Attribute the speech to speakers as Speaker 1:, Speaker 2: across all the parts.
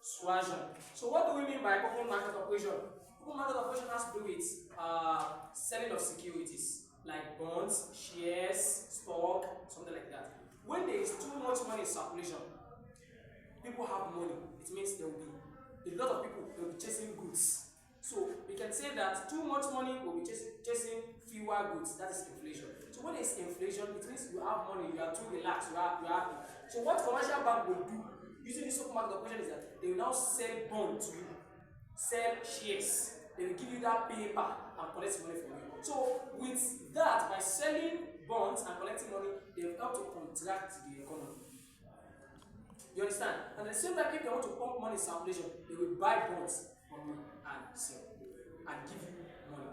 Speaker 1: Suasion. So what do we mean by open market operation? Open market operation has to do with selling of securities like bonds, shares, stock, something like that. When there is too much money in circulation, people have money. It means there will be a lot of people will be chasing goods. So we can say that too much money will be chasing fewer goods. That is inflation. So when there is inflation, it means you have money, you are too relaxed, you are happy. So what commercial bank will do using this open market operation is that they will now sell bonds to you, sell shares. They will give you that paper and collect money from you. So with that, by selling bonds and collecting money, they will help to contract the economy. You understand? And at the same time, if they want to pump money in circulation, they will buy bonds from you and sell and give you money.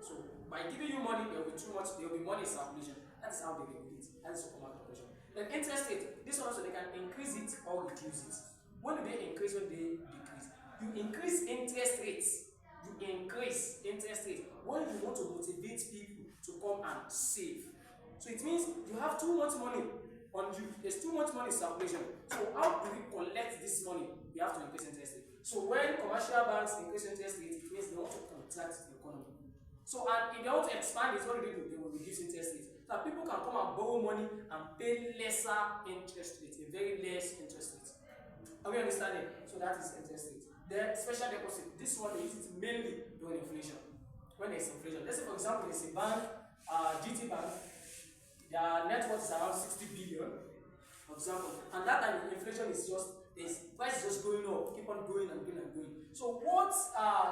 Speaker 1: So by giving you money, there will be too much, there will be money in circulation. That is how they regulate. That is open market operation. Then interest rate, this one also they can increase it or reduce it. When do they increase, when they decrease? You increase interest rates. You increase interest rates when you want to motivate people to come and save. So it means you have too much money on you. There's too much money in circulation. So how do we collect this money? We have to increase interest rate. So when commercial banks increase interest rate, it means they want to contract the economy. So and if they want to expand it, what do? They will reduce interest rate. So that people can come and borrow money and pay lesser interest rate, a very less interest rate. Are we understanding? So that is interest rate. The special deposit, this one they use it mainly during inflation. When there's inflation, let's say for example there's a bank, GT Bank, their net worth is around 60 billion, for example, and that time inflation is just, the price is just going up, keep on going and going and going. So what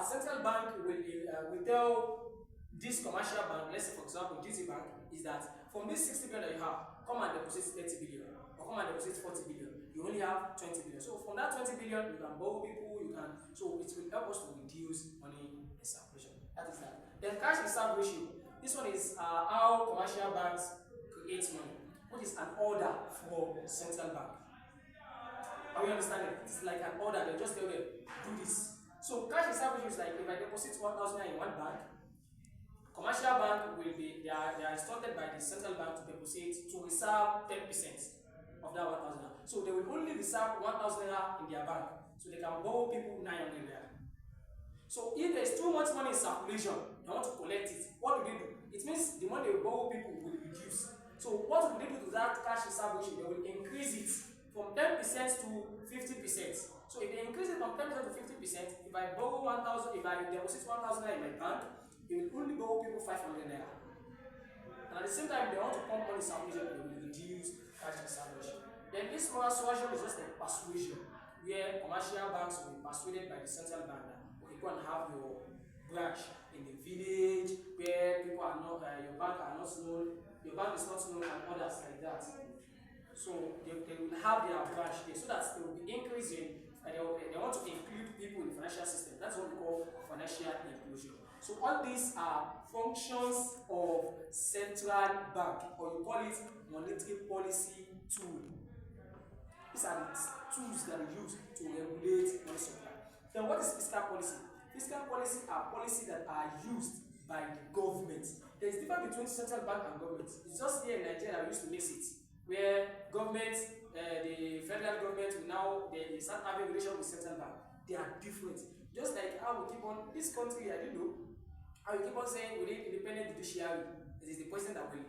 Speaker 1: central bank will tell this commercial bank, let's say for example GT Bank, is that from this 60 billion that you have, come and deposit 30 billion or come and deposit 40 billion. You only have 20 billion. So from that 20 billion, you can borrow people, you can, so it will help us to reduce money in circulation. That is that. Then cash reserve ratio. This one is how commercial banks create money, which is an order for central bank. Are we understanding? It's like an order. They just tell them, do this. So cash reserve ratio is like if I deposit 1,000 in one bank, commercial bank will be, they are instructed by the central bank to deposit, to reserve 10% of that 1,000. So they will only reserve 1,000 in their bank. So they can borrow people 900 naira. So if there is too much money in circulation, they want to collect it. What do? It means the money they will borrow people will reduce. So what will they do to that cash reserve ratio? They will increase it from 10% to 50%. So if they increase it from 10% to 50%, if I borrow 1,000, if I deposit 1,000 naira in my bank, they will only borrow people 500 naira. And at the same time, if they want to pump money in circulation, they will reduce cash reserve ratio. Then this persuasion is just a persuasion, where commercial banks will be persuaded by the central bank that you go and have your branch in the village where people are not, your bank are not known, your bank is not known, and others like that. So they will have their branch there so that they will be increasing, and they want to include people in the financial system. That's what we call financial inclusion. So all these are functions of central bank, or you call it monetary policy tool. These are the tools that we use to regulate money supply. Then what is fiscal policy? Fiscal policy are policies that are used by the government. There is a difference between central bank and government. It's just here in Nigeria we used to mix it, where government, the federal government will now they start having relation with central bank. They are different. Just like how we keep on this country, I didn't know. How we keep on saying we need independent judiciary. It is the president that we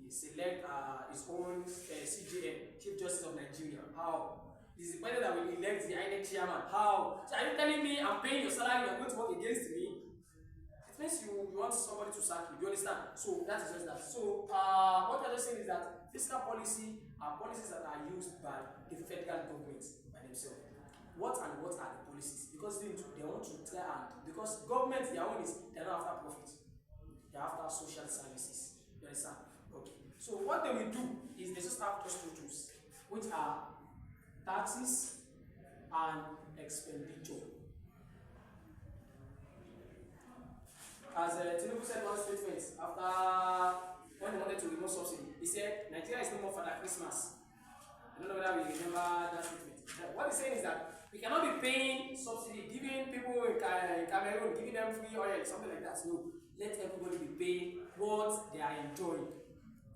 Speaker 1: select his own CJN, Chief Justice of Nigeria. How? It is the president that will elect the INEC chairman. How? So are you telling me I'm paying your salary, you are going to work against me? It means you want somebody to sack you. Do you understand? So that is just that. So what I'm just saying is that fiscal policy are policies that are used by the federal government by themselves. What are the policies? Because they want to try and, because government, their own is they're not after profit, they're after social services. You understand? Okay. So what they will do is they just have just two tools, which are taxes and expenditure. As Tinubu said one statement after when he wanted to remove subsidy, he said Nigeria is no more Father Christmas. I don't know whether we remember that statement. What he's saying is that we cannot be paying subsidy, giving people in Cameroon, giving them free oil, something like that. No, let everybody be paying what they are enjoying.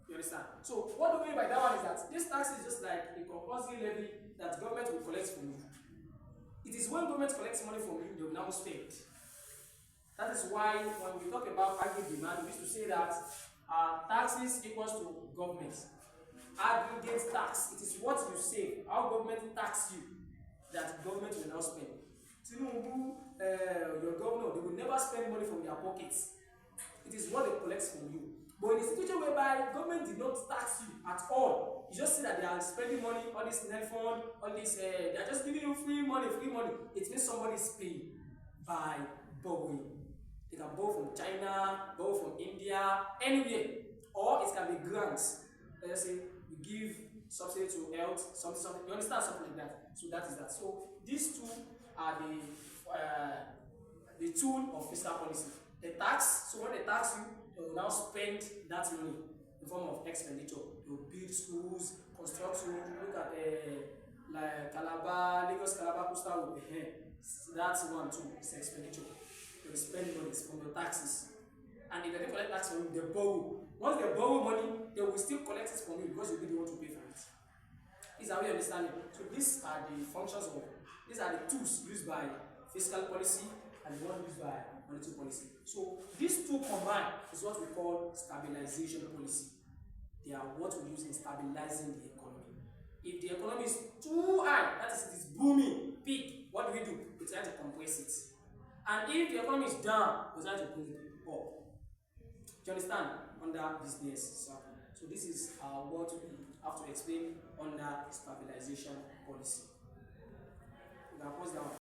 Speaker 1: You understand? So what do we mean by that one is that this tax is just like a compulsory levy that government will collect from you. It is when government collects money from you, they will now spend. That is why when we talk about aggregate demand, we used to say that taxes equals to government. Aggregate tax, it is what you save, how government tax you, that government will now spend. Tinubu, your governor, they will never spend money from their pockets. It is what they collect from you. But in a situation whereby government did not tax you at all, you just see that they are spending money, all this net fund, all this, they are just giving you free money, it means somebody is paying by borrowing. They can borrow from China, borrow from India, anywhere. Or it can be grants. Let's say we give subsidy to health, something. You understand, something like that. So that is that. So these two are the tool of fiscal policy. The tax. So when they tax you, they will now spend that money in form of expenditure. They will build schools, construct schools. Look at like Calabar, Lagos, Calabar, Coastal Road. That's one too. It's expenditure. They will spend money from your taxes. And if they don't collect tax from you, they borrow. Once they borrow money, they will still collect it from you because you didn't want to pay for it. This is how we understand it. So these are the functions of, these are the tools used by fiscal policy and the one used by monetary policy. So these two combined is what we call stabilization policy. They are what we use in stabilizing the economy. If the economy is too high, that is, it is booming, peak, what do? We try to compress it. And if the economy is down, we try to bring it up. Do you understand? Under business. So this is what we have to explain under stabilization policy. We can pause down.